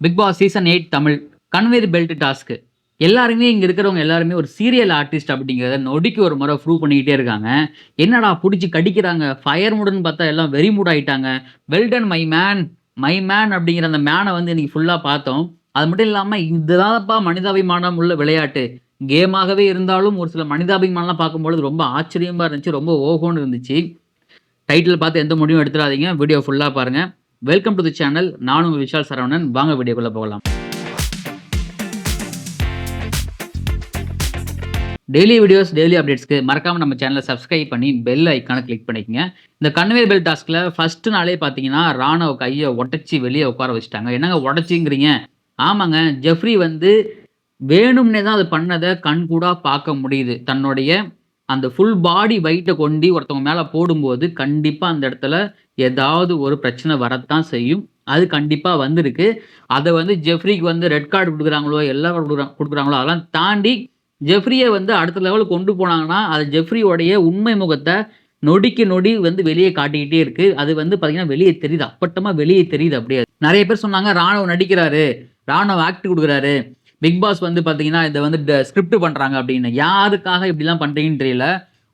Big Boss season 8 Tamil conveyor belt task. எல்லாருமே இங்க இருக்கிறவங்க எல்லாருமே ஒரு சீரியல் ஆர்டிஸ்ட் அப்படிங்கிறத நொடிக்கு ஒரு முறை ப்ரூவ் பண்ணிக்கிட்டே இருக்காங்க. என்னடா புடிச்சு கடிக்கிறாங்க, ஃபயர் மூடுன்னு பார்த்தா எல்லாம் வெறி மூட் ஆயிட்டாங்க. Well done my man, my man அப்படிங்கிற அந்த மேன வந்து இன்னைக்கு ஃபுல்லா பார்த்தோம். அது மட்டும் இல்லாம இதுதான்ப்பா மனிதாபிமானம் உள்ள விளையாட்டு. கேமாகவே இருந்தாலும் ஒரு சில மனிதாபிமானம்லாம் பார்க்கும்பொழுது ரொம்ப ஆச்சரியமா இருந்துச்சு. ரொம்ப ஓஹோன்னு இருந்துச்சு. டைட்டில் பார்த்து எந்த முடிவும் எடுத்துறாதீங்க. வீடியோ ஃபுல்லா பாருங்க. Welcome to the channel. நான் உங்க விஷால் சரவணன். வாங்க வீடியோக்குள்ள போகலாம். டெய்லி வீடியோஸ், டெய்லி அப்டேட்ஸ்க்கு மறக்காம நம்ம சேனலை சப்ஸ்கிரைப் பண்ணி பெல் ஐக்கானை கிளிக் பண்ணிக்கங்க. இந்த கன்வேயர் பெல்ட் டாஸ்க்ல ஃபர்ஸ்ட் நாளே பார்த்தீங்கன்னா, ராணவ கையை உடைச்சி வெளியே உட்கார வச்சுட்டாங்க. என்னங்க உடைச்சிங்கிறீங்க? ஆமாங்க, ஜெஃப்ரி வந்து வேணும்னே தான் அது பண்ணதை கண்கூடா பார்க்க முடியுது. தன்னுடைய அந்த ஃபுல் பாடி வெயிட்ட கொண்டு ஒருத்தவங்க மேல போடும்போது, கண்டிப்பா அந்த இடத்துல ஏதாவது ஒரு பிரச்சனை வரத்தான் செய்யும். அது கண்டிப்பா வந்திருக்கு. அத வந்து ஜெஃப்ரிக்கு வந்து ரெட் கார்டு குடுக்குறாங்களோ, எல்லோ கார்டு குடுக்குறாங்களோ அதெல்லாம் தாண்டி ஜெஃப்ரிய வந்து அடுத்த லெவலுக்கு கொண்டு போனாங்கன்னா, அது ஜெஃப்ரியோடைய உண்மை முகத்த நொடிக்கு நொடி வந்து வெளிய காட்டிக்கிட்டே இருக்கு. அது வந்து பார்த்தீங்கன்னா, வெளிய தெரியுது. அப்பட்டமா வெளிய தெரியுது அப்படியே. நெறைய பேர் சொன்னாங்க, "ராணவ் நடிக்கிறாரு. ராணவ் ஆக்ட் குடுக்குறாரு. பிக் பாஸ் வந்து பார்த்தீங்கன்னா, இத வந்து ஸ்கிரிப்ட் பண்றாங்க" அப்படின்னு. யாருக்காக இப்படிலாம் பண்றீங்கன்னு தெரியல.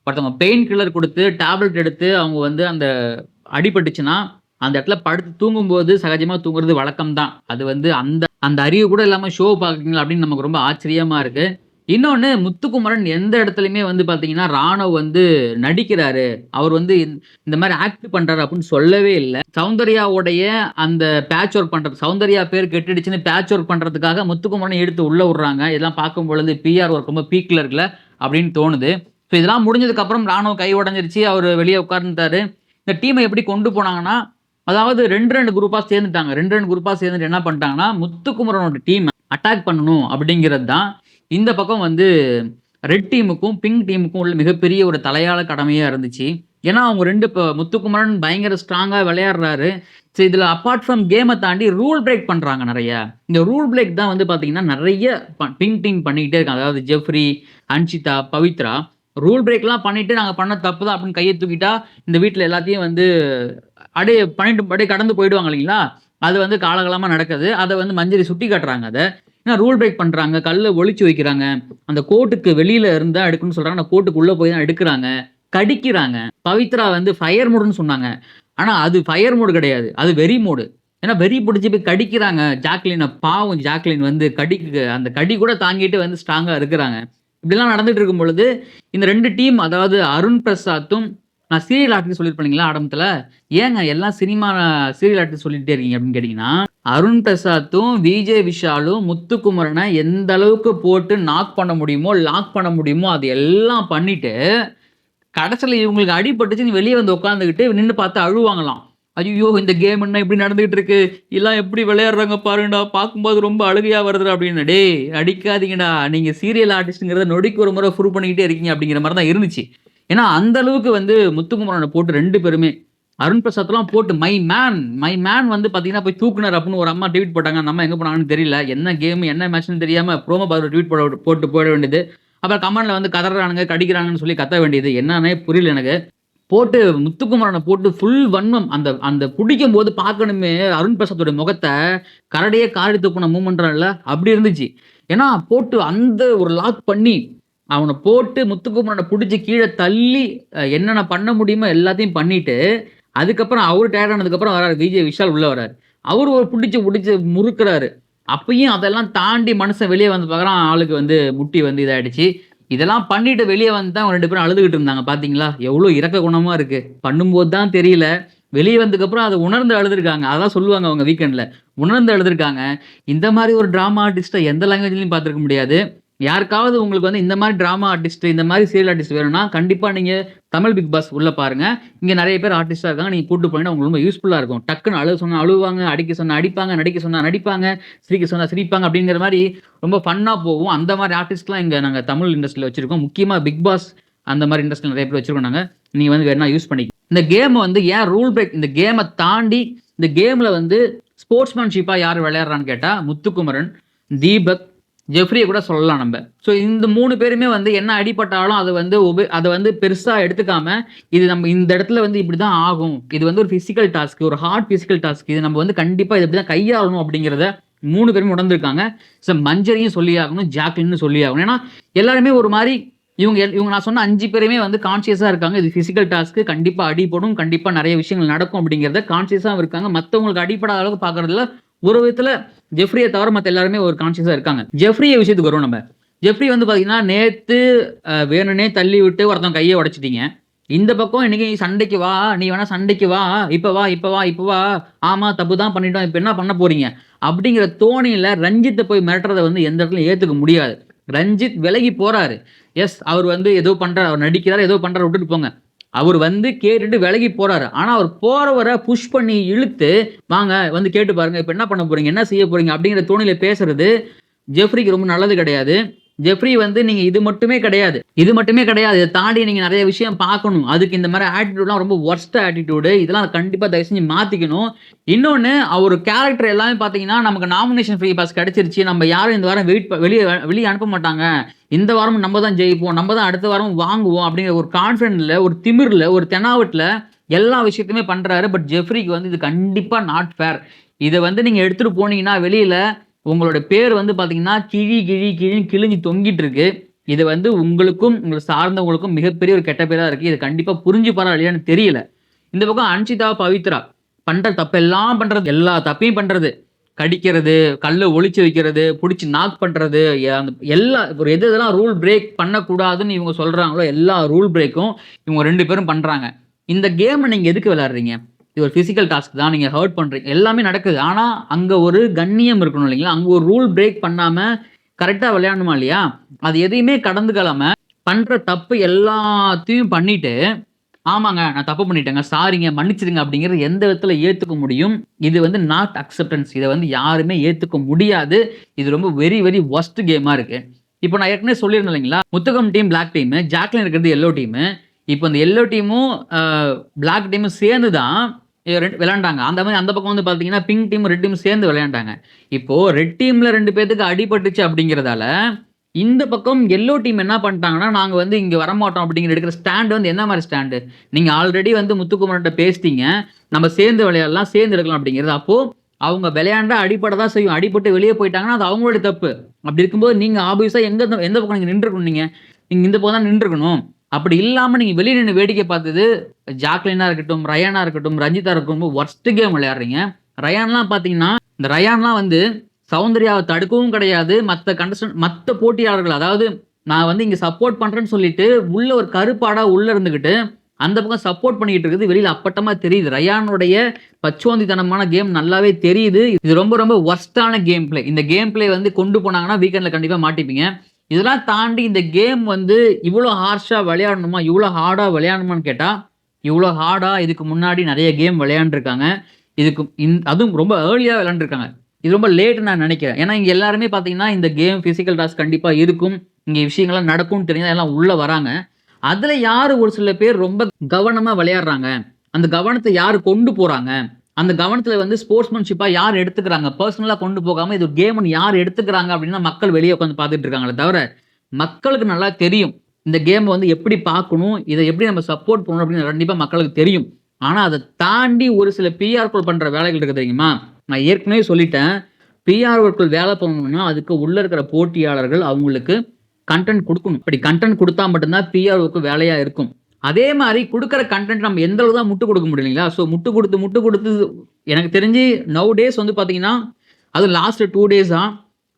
ஒருத்தவங்க பெயின் கில்லர் குடுத்து, டேப்லெட் எடுத்து அவங்க வந்து அந்த அடிபட்டுச்சுன்னா, அந்த இடத்துல படுத்து தூங்கும்போது சகஜமா தூங்குறது வழக்கம் தான். அது வந்து அந்த அந்த அறிவு கூட இல்லாம ஷோ பார்க்குறீங்களா அப்படின்னு நமக்கு ரொம்ப ஆச்சரியமா இருக்கு. இன்னொன்னு முத்துக்குமரன் எந்த இடத்துலயுமே வந்து பார்த்தீங்கன்னா, ராணவ் வந்து நடிக்கிறாரு. அவர் வந்து இந்த மாரி ஆக்ட் பண்றாரு அப்படின்னு சொல்லவே இல்ல. சௌந்தர்யாவுடைய அந்த பேட்ச் ஒர்க் பண்றது சௌந்தர்யா பேர் கெட்டுடுச்சுன்னு பேட்ச் ஒர்க் பண்றதுக்காக முத்துக்குமரன எடுத்து உள்ள விடுறாங்க. இதெல்லாம் பார்க்கும் பொழுது பிஆர் ஒர்க் ரொம்ப பீக்ல இருக்குல்ல அப்படின்னு தோணுது. ஸோ இதெல்லாம் முடிஞ்சதுக்கு அப்புறம் ராணுவ கை உடைஞ்சிருச்சு. அவரு வெளிய உட்கார்ந்துட்டாரு. இந்த டீம எப்படி கொண்டு போனாங்கன்னா, அதாவது 2, 2 குரூப்பா சேர்ந்துட்டாங்க. 2, 2 குரூப்பா சேர்ந்துட்டு என்ன பண்ணிட்டாங்கன்னா, முத்துக்குமரனோட டீம் அட்டாக் பண்ணணும் அப்படிங்கிறது தான் இந்த பக்கம் வந்து ரெட் டீமுக்கும், பிங்க் டீமுக்கும் உள்ள மிகப்பெரிய ஒரு தலையால கடமையா இருந்துச்சு. ஏன்னா, அவங்க 2 இப்ப முத்துக்குமரன் பயங்கர ஸ்ட்ராங்கா விளையாடுறாரு. ஸோ இதுல அப்பார்ட் ஃப்ரம் கேம தாண்டி ரூல் பிரேக் பண்றாங்க நெறைய. இந்த ரூல் பிரேக் தான் வந்து பார்த்தீங்கன்னா, நெறைய பிங்க் டீம் பண்ணிக்கிட்டே இருக்காங்க. அதாவது ஜெஃப்ரி, அன்ஷிதா, பவித்ரா ரூல் பிரேக்லாம் பண்ணிட்டு நாங்க பண்ண தப்பு தான் அப்படின்னு கைய தூக்கிட்டா, இந்த வீட்ல எல்லாத்தையும் வந்து அப்படியே பண்ணிட்டு அப்படியே கடந்து போயிடுவாங்க இல்லைங்களா? அது வந்து காலகாலமா நடக்குது. அத வந்து மஞ்சரி சுட்டி காட்டுறாங்க அத. ஏன்னா ரூல் பிரேக் பண்றாங்க. கல்ல ஒளிச்சு வைக்கிறாங்க. அந்த கோர்ட்டுக்கு வெளியில இருந்தா எடுக்கணும்னு சொல்றாங்க. ஆனா கோர்ட்டுக்கு உள்ள போய் தான் எடுக்குறாங்க. கடிக்கிறாங்க. பவித்ரா வந்து ஃபயர் மோடுன்னு சொன்னாங்க. ஆனா அது ஃபயர் மோடு கிடையாது. அது வெறி மோடு. ஏன்னா வெறி பிடிச்சு போய் கடிக்கிறாங்க ஜாக்லின. பாவம் ஜாக்லின் வந்து அந்த கடி கூட தாங்கிட்டு வந்து ஸ்ட்ராங்கா இருக்கிறாங்க. இப்படிலாம் நடந்துட்டு இருக்கும் பொழுது, இந்த 2 டீம் அதாவது அருண் பிரசாத்தும் நான் சீரியல் ஆர்டிஸ்ட் சொல்லியிருப்பேன் இல்லைங்களா ஆரம்பத்துல. ஏங்க எல்லாம் சினிமா சீரியல் ஆர்டிஸ்ட் சொல்லிட்டே இருக்கீங்க அப்படின்னு கேட்டீங்கன்னா, அருண் பிரசாத்தும், விஜே விஷாலும் முத்துக்குமரன எந்த அளவுக்கு போட்டு நாக் பண்ண முடியுமோ, லாக் பண்ண முடியுமோ அது எல்லாம் பண்ணிட்டு, கடைசில இவங்களுக்கு அடிபட்டுச்சுன்னு வெளிய வந்து உட்கார்ந்துகிட்டு நின்னு பார்த்து அழுவாங்களாம். "ஐய்யய்யோ! இந்த கேம் என்ன இப்படி நடந்துகிட்டு இருக்கு? எல்லாம் எப்படி விளையாடுறாங்க பாருங்கடா! பார்க்கும்போது ரொம்ப அழுகையா வருதுடா" அப்படின்னு. டேய் அடிக்காதீங்கடா. நீங்க சீரியல் ஆர்டிஸ்ட்ங்கிறத நொடிக்கு ஒரு முறை ப்ரூவ் பண்ணிக்கிட்டே இருக்கீங்க அப்படிங்கிற மாரி தான் இருந்துச்சு. ஏன்னா அந்த அளவுக்கு வந்து முத்துக்குமரன போட்டு 2 பேருமே அருண் பிரசாத்லாம் போட்டு மை மேன், மை மேன் வந்து பார்த்தீங்கன்னா, போய் தூக்குனாரு அப்படின்னு ஒரு அம்மா ட்வீட் போட்டாங்க. அந்த அம்மா எங்க போனாங்கன்னு தெரியல. என்ன கேம், என்ன மேட்ச்ன்னு தெரியாம ப்ரோமோ பார்த்து ட்வீட் போட்டு போட வேண்டியது. அப்புறம் கமெண்ட்ல வந்து கதறானுங்க, கடிக்கிறாங்கன்னு சொல்லி கத்த வேண்டியது. என்னன்னே புரியல எனக்கு. போட்டு முத்துக்குமரன போட்டு ஃபுல் வன்மம். அந்த அந்த புடிக்கும்போது பார்க்கணுமே அருண் பிரசாத்தோட முகத்த, கரடியே காரி துப்புன மூமெண்ட்றான்ல, அப்படி இருந்துச்சு. ஏன்னா, போட்டு அந்த ஒரு லாக் பண்ணி, அவன போட்டு முத்துக்குமரன புடிச்சு கீழ தள்ளி, என்னென்ன பண்ண முடியுமோ எல்லாத்தையும் பண்ணிட்டு, அதுக்கப்புறம் அவரு டயர்ட் ஆனதுக்கப்புறம் வராரு. விஜய் விஷால் உள்ள வராரு. அவரு ஒரு புடிச்சு புடிச்சு முறுக்குறாரு. அப்பயும் அதெல்லாம் தாண்டி மனுஷன் வெளிய வந்து பார்க்குறான், ஆளுக்கு வந்து முட்டி வந்து இதாயிடுச்சு. இதெல்லாம் பண்ணிட்டு வெளிய வந்து தான் அவங்க 2 பேரும் அழுதுகிட்டு இருந்தாங்க பார்த்தீங்களா? எவ்ளோ இரக்க குணமா இருக்கு. பண்ணும்போது தான் தெரியல. வெளிய வந்ததுக்கப்புறம் அத உணர்ந்து அழுதுருக்காங்க. அதான் சொல்லுவாங்க அவங்க வீக்கெண்ட்ல. உணர்ந்து அழுதுருக்காங்க. இந்த மாரி ஒரு டிராமா ஆர்டிஸ்ட்ட எந்த லாங்குவேஜ்லயும் பார்த்துருக்க முடியாது. யாருக்காவது உங்களுக்கு வந்து இந்த மாரி டிராமா ஆர்டிஸ்ட், இந்த மாரி சீரியல் ஆர்டிஸ்ட் வேணும்னா, கண்டிப்பா நீங்க தமிழ் பிக் பாஸ் உள்ள பாருங்க. இங்க நெறைய பேர் ஆர்டிஸ்ட்டா இருக்காங்க. நீங்க கூட்டு போனீங்கன்னா உங்களுக்கு ரொம்ப யூஸ்ஃபுல்லா இருக்கும். டக்குனு அழுக சொன்னா அழுவாங்க, அடிக்க சொன்னா அடிப்பாங்க, நடிக்க சொன்னா நடிப்பாங்க, சிரிக்க சொன்னா சிரிப்பாங்க அப்படிங்கிற மாரி ரொம்ப ஃபன்னா போகும். அந்த மாரி ஆர்டிஸ்ட்லாம் இங்க நாங்க தமிழ் இண்டஸ்ட்ரியில வச்சிருக்கோம். முக்கியமா பிக் பாஸ் அந்த மாரி இண்டஸ்ட்ரியில நெறைய பேர் வச்சிருக்கோம் நாங்க. நீங்க வந்து வேணுனா யூஸ் பண்ணிக்க. இந்த கேம் வந்து ஏன் ரூல் பிரேக் இந்த கேம தாண்டி இந்த கேம்ல வந்து ஸ்போர்ட்ஸ்மேன்ஷிப்பா யார் விளையாடுறான்னு கேட்டா, முத்துக்குமரன், தீபக், ஜெஃப்ரிய கூட சொல்லலாம் நம்ப. ஸோ இந்த 3 பேருமே வந்து என்ன அடிபட்டாலும் அத வந்து பெருசா எடுத்துக்காம, இது நம்ம இந்த இடத்துல வந்து இப்படிதான் ஆகும். இது வந்து ஒரு பிசிக்கல் டாஸ்க், ஒரு ஹார்ட் பிசிக்கல் டாஸ்க். இது நம்ம வந்து கண்டிப்பா இத இப்படிதான் கையாளணும் அப்படிங்கிறத 3 பேருமே உணர்ந்திருக்காங்க. மஞ்சரியும் சொல்லி ஆகணும், ஜாக்லின்னு சொல்லி ஆகணும். ஏன்னா எல்லாருமே ஒரு மாரி இவங்க நான் சொன்ன 5 பேருமே வந்து கான்ஷியஸா இருக்காங்க. இது பிசிக்கல் டாஸ்க் கண்டிப்பா அடிபடும். கண்டிப்பா நெறைய விஷயங்கள் நடக்கும் அப்படிங்கிறத கான்ஷியஸாவும் இருக்காங்க. மத்தவங்களுக்கு அடிபடாத அளவுக்கு பார்க்கறதுல ஒரு விதத்துல ஜெஃப்ரிய தவிர மத்த எல்லாருமே ஒரு கான்ஷியஸா இருக்காங்க. ஜெஃப்ரி விஷயத்துக்கு வருவோம் நம்ம. ஜெஃப்ரி வந்து பார்த்தீங்கன்னா, நேத்து வேணும்னே தள்ளி விட்டு ஒருத்தன் கைய உடைச்சுட்டீங்க. இந்த பக்கம் இன்னைக்கு சண்டைக்கு வா, நீ வேணா சண்டைக்கு வா, இப்ப வா, இப்ப வா, இப்ப வா. ஆமா தப்பு தான் பண்ணிட்டோம். இப்ப என்ன பண்ண போறீங்க? அப்படிங்கிற தோணியில ரஞ்சித்த போய் மிரட்டுறத வந்து எந்த இடத்துலயும் ஏத்துக்க முடியாது. ரஞ்சித் விலகி போறாரு. எஸ் அவர் வந்து ஏதோ பண்றாரு. அவர் நடிக்கிறாரு, ஏதோ பண்றாரு விட்டுட்டு போங்க. அவர் வந்து கேட்டுட்டு விலகி போறாரு. ஆனா அவர் போறவர புஷ் பண்ணி இழுத்து, வாங்க வந்து கேட்டு பாருங்க. இப்ப என்ன பண்ண போறீங்க? என்ன செய்ய போறீங்க? அப்படிங்கிற தோணியில பேசுறது ஜெஃப்ரிக்கு ரொம்ப நல்லது கிடையாது. ஜெஃப்ரி வந்து நீங்க இது மட்டுமே கிடையாது. இது மட்டுமே கிடையாது. இத தாண்டி நீங்க நெறைய விஷயம் பார்க்கணும். அதுக்கு இந்த மாரி ஆட்டிட்யூட்லாம் ரொம்ப வொர்ஸ்ட் ஆட்டிட்யூடு. இதெல்லாம் கண்டிப்பா தயவு செஞ்சு மாத்திக்கணும். இன்னொன்னு அவரு கேரக்டர் எல்லாமே பார்த்தீங்கன்னா, நமக்கு நாமினேஷன் ஃப்ரீ பாஸ் கிடைச்சிருச்சு. நம்ம யாரும் இந்த வாரம் வெளிய அனுப்ப மாட்டாங்க. இந்த வாரமும் நம்ம தான் ஜெயிப்போம். நம்ம தான் அடுத்த வாரம் வாங்குவோம் அப்படிங்கிற ஒரு கான்ஃபிடென்ட்ல, ஒரு திமிர்ல, ஒரு தெனாவட்ல எல்லா விஷயத்தையுமே பண்றாரு. பட் ஜெஃப்ரிக்கு வந்து இது கண்டிப்பா நாட் ஃபேர். இத வந்து நீங்க எடுத்துட்டு போனீங்கன்னா வெளியில உங்களோட பேர் வந்து பார்த்தீங்கன்னா, கிழின்னு கிழிஞ்சு தொங்கிட்டு இருக்கு. இது வந்து உங்களுக்கும், உங்கள சார்ந்தவங்களுக்கும் மிகப்பெரிய ஒரு கெட்ட பேரா இருக்கு. இத கண்டிப்பா புரிஞ்சுப்பாரா இல்லையான்னு தெரியல. இந்த பக்கம் அன்ஷிதா, பவித்ரா பண்ற தப்பெல்லாம் பண்றது. எல்லா தப்பையும் பண்றது. கடிக்கிறது, கல்ல ஒளிச்சு வைக்கிறது, புடிச்சு நாக் பண்றது, அந்த எல்லா ஒரு எதெல்லாம் ரூல் பிரேக் பண்ணக்கூடாதுன்னு இவங்க சொல்றாங்களோ, எல்லா ரூல் பிரேக்கும் இவங்க 2 பேரும் பண்றாங்க. இந்த கேம நீங்க எதுக்கு விளையாடுறீங்க? இது ஒரு பிசிக்கல் டாஸ்க் தான். நீங்க ஹர்ட் பண்றீங்க. எல்லாமே நடக்குது. ஆனா, அங்க ஒரு கண்ணியம் இருக்கணும் இல்லைங்களா? அங்க ஒரு ரூல் பிரேக் பண்ணாம கரெக்ட்டா விளையாடணுமா இல்லையா? அது எதையுமே கடந்துக்கலாம பண்ற தப்பு எல்லாத்தையும் பண்ணிட்டு, ஆமாங்க நான் தப்பு பண்ணிட்டேங்க. சாரிங்க, மன்னிச்சிடுங்க அப்படிங்கிறது எந்த விதத்துல ஏத்துக்க முடியும்? இது வந்து நாட் அக்செப்டன்ஸ். இத வந்து யாருமே ஏத்துக்க முடியாது. இது ரொம்ப வெரி, வெரி வொர்ஸ்ட் கேமா இருக்கு. இப்ப நான் ஏற்கனவே சொல்லியிருந்தேன் இல்லைங்களா? முத்துகம் டீம் பிளாக் டீமு, ஜாக்லின் இருக்கிறது எல்லோ டீமு. இப்ப இந்த எல்லோ டீமும், பிளாக் டீமும் சேர்ந்து தான் 2 விளையாண்டாங்க. அந்த மாரி அந்த பக்கம் வந்து பார்த்தீங்கன்னா, பிங்க் டீமும், ரெட் டீமும் சேர்ந்து விளையாண்டாங்க. இப்போ ரெட் டீம்ல 2 பேத்துக்கு அடிபட்டுச்சு அப்படிங்கிறதால, இந்த பக்கம் எல்லோ டீம் என்ன பண்ணிட்டாங்கன்னா, நாங்க வந்து இங்க வரமாட்டோம் அப்படிங்கிற எடுக்கிற ஸ்டாண்ட் வந்து என்ன மாரி ஸ்டாண்டு? நீங்க ஆல்ரெடி வந்து முத்துக்குமரன்ட்ட பேசிட்டீங்க. நம்ம சேர்ந்து விளையாடலாம், சேர்ந்து எடுக்கலாம் அப்படிங்கிறது. அப்போ அவங்க விளையாண்டா அடிபட தான் செய்யும். அடிபட்டு வெளிய போயிட்டாங்கன்னா, அது அவங்களுடைய தப்பு. அப்படி இருக்கும்போது நீங்க ஆப்வியஸா எந்த பக்கம் நீங்க நின்றுக்கணும் நீங்க? நீங்க இந்த பக்கம் தான் நின்றுக்கணும். அப்படி இல்லாம நீங்க வெளிய நின்னு வேடிக்கை பார்த்தது, ஜாக்லினா இருக்கட்டும், ரயானா இருக்கட்டும், ரஞ்சிதா இருக்கட்டும், ரொம்ப வொர்ஸ்ட் கேம் விளையாடுறீங்க. ரயான்லாம் பார்த்தீங்கன்னா, இந்த ரயான்லாம் வந்து சௌந்தர்யாவ தடுக்கவும் கிடையாது. மத்த போட்டியாளர்கள் அதாவது நான் வந்து இங்க சப்போர்ட் பண்றேன்னு சொல்லிட்டு, உள்ள ஒரு கருப்பாடா உள்ள இருந்துகிட்டு, அந்த பக்கம் சப்போர்ட் பண்ணிட்டு இருக்குது வெளியில அப்பட்டமா தெரியுது. ரயானுடைய பச்சோந்தித்தனமான கேம் நல்லாவே தெரியுது. இது ரொம்ப ரொம்ப வொர்ஸ்ட்டான கேம் பிளே. இந்த கேம் பிளே வந்து கொண்டு போனாங்கன்னா, வீக்கெண்ட்ல கண்டிப்பா மாட்டிப்பீங்க. இதெல்லாம் தாண்டி இந்த கேம் வந்து இவ்ளோ ஹார்ஷா விளையாடணுமா? இவ்ளோ ஹார்டா விளையாடணுமான்னு கேட்டா, இவ்ளோ ஹார்டா இதுக்கு முன்னாடி நெறைய கேம் விளையாண்டுருக்காங்க. இதுக்கு அதுவும் ரொம்ப ஏர்லியா விளையாண்டுருக்காங்க. இது ரொம்ப லேட்ன்னு நான் நெனைக்கிறேன். ஏன்னா, இங்க எல்லாருமே பார்த்தீங்கன்னா, இந்த கேம் பிசிக்கல் டாஸ்க் கண்டிப்பா இருக்கும். இங்க விஷயங்கள்லாம் நடக்கும்னு தெரிஞ்சு தான் எல்லாம் உள்ள வராங்க. அதுல யாரு ஒரு சில பேர் ரொம்ப கவனமா விளையாடுறாங்க. அந்த கவனத்த யாரு கொண்டு போறாங்க? அந்த கவனத்துல வந்து ஸ்போர்ட்ஸ்மேன்ஷிப்பா யார் எடுத்துக்கிறாங்க? பெர்சனலா கொண்டு போகாம இது ஒரு கேம்ன்னு யார் எடுத்துக்கிறாங்க அப்படின்னு தான் மக்கள் வெளிய உட்கார்ந்து பார்த்துட்டு இருக்காங்களே தவிர, மக்களுக்கு நல்லா தெரியும். இந்த கேம வந்து எப்படி பார்க்கணும்? இத எப்படி நம்ம சப்போர்ட் பண்ணணும் அப்படின்னு கண்டிப்பா மக்களுக்கு தெரியும். ஆனா, அத தாண்டி ஒரு சில பிஆர்ஓக்கள் பண்ற வேலைகள் இருக்கு தெரியுமா? நான் ஏற்கனவே சொல்லிட்டேன். பிஆர்ஓக்கள் வேலை பண்ணணும்னா, அதுக்கு உள்ள இருக்கிற போட்டியாளர்கள் அவங்களுக்கு கன்டென்ட் குடுக்கணும். அப்படி கன்டென்ட் குடுத்தா மட்டும் தான் பிஆர்ஓக்கு வேலையா இருக்கும். அதே மாரி குடுக்குற கன்டென்ட் நம்ம எந்த அளவு தான் முட்டு குடுக்க முடியும் இல்லைங்களா? ஸோ முட்டு குடுத்து எனக்கு தெரிஞ்சு நவ் டேஸ் வந்து பார்த்தீங்கன்னா, அதுவும் லாஸ்ட் 2 டேஸா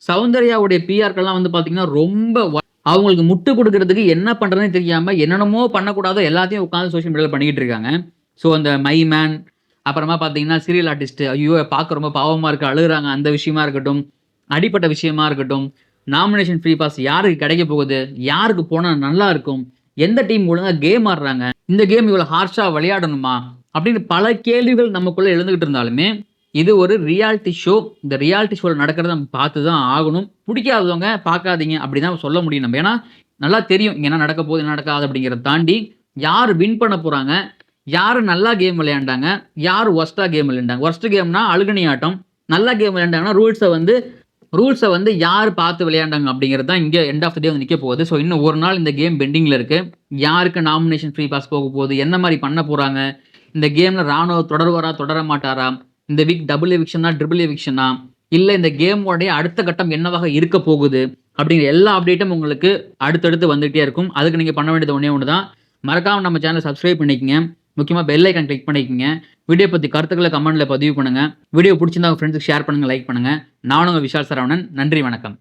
சௌந்தர்யாவுடைய பிஆர்க்கெல்லாம் வந்து பார்த்தீங்கன்னா, ரொம்ப அவங்களுக்கு முட்டு குடுக்குறதுக்கு என்ன பண்றதுன்னே தெரியாம என்னென்னமோ பண்ணக்கூடாதோ எல்லாத்தையும் உட்கார்ந்து சோசியல் மீடியால பண்ணிக்கிட்டு இருக்காங்க. ஸோ அந்த மை மேன், அப்புறமா பார்த்தீங்கன்னா சீரியல் ஆர்டிஸ்ட் ஐயோ! பார்க்க ரொம்ப பாவமா இருக்கு, அழுகுறாங்க. அந்த விஷயமா இருக்கட்டும், அடிப்பட்ட விஷயமா இருக்கட்டும், நாமினேஷன் ஃப்ரீ பாஸ் யாருக்கு கிடைக்க போகுது? யாருக்கு போனா நல்லா இருக்கும்? எந்த டீம் ஒழுங்கா கேம் ஆடுறாங்க? இந்த கேம் இவ்வளோ ஹார்ஷா விளையாடணுமா? அப்படின்னு பல கேள்விகள் நமக்குள்ள எழுந்துகிட்டு இருந்தாலுமே, இது ஒரு ரியாலிட்டி ஷோ. இந்த ரியாலிட்டி ஷோல நடக்கிறத நம்ம பார்த்து தான் ஆகணும். புடிக்காதவங்க பார்க்காதீங்க அப்படிதான் சொல்ல முடியும் நம்ம. ஏன்னா, நல்லா தெரியும் இங்க என்ன நடக்க போகுது, என்ன நடக்காது அப்படிங்கிறத தாண்டி, யார் வின் பண்ண போறாங்க? யாரு நல்லா கேம் விளையாண்டாங்க? யாரு வொர்ஸ்ட்டா கேம் விளையாண்டாங்க? வொர்ஸ்ட் கேம்னா அழுகுனி ஆட்டம். நல்லா கேம் விளையாண்டாங்கன்னா ரூல்ஸ வந்து யார் பார்த்து விளையாண்டாங்க அப்படிங்கிறது தான் இங்க எண்ட் ஆஃப் த டே வந்து நிக்க போகுது. ஸோ இன்னும் ஒரு நாள் இந்த கேம் பெண்டிங்ல இருக்கு. யாருக்கு நாமினேஷன் ஃப்ரீ பாஸ் போக போகுது? என்ன மாரி பண்ண போறாங்க? இந்த கேம்ல ராணுவ தொடருவாரா? தொடர மாட்டாரா? இந்த வீக் டபுள் எவிக்ஷனா? ட்ரிபிள் எவிக்ஷனா? இல்ல இந்த கேமோடைய அடுத்த கட்டம் என்னவாக இருக்க போகுது அப்படிங்கிற எல்லா அப்டேட்டும் உங்களுக்கு அடுத்தடுத்து வந்துட்டே இருக்கும். அதுக்கு நீங்க பண்ண வேண்டியது ஒண்ணே ஒண்ணு தான். மறக்காம நம்ம சேனல சப்ஸ்கிரைப் பண்ணிக்கங்க. முக்கியமா பெல் ஐகான் கிளிக் பண்ணிக்கங்க. வீடியோ பத்தி கருத்துக்கள கமெண்ட்ல பதிவு பண்ணுங்க. வீடியோ புடிச்சிருந்தா உங்க ஃப்ரெண்ட்ஸ்க்கு ஷேர் பண்ணுங்க, லைக் பண்ணுங்க. நானும் உங்க விஷால் சரவணன். நன்றி, வணக்கம்.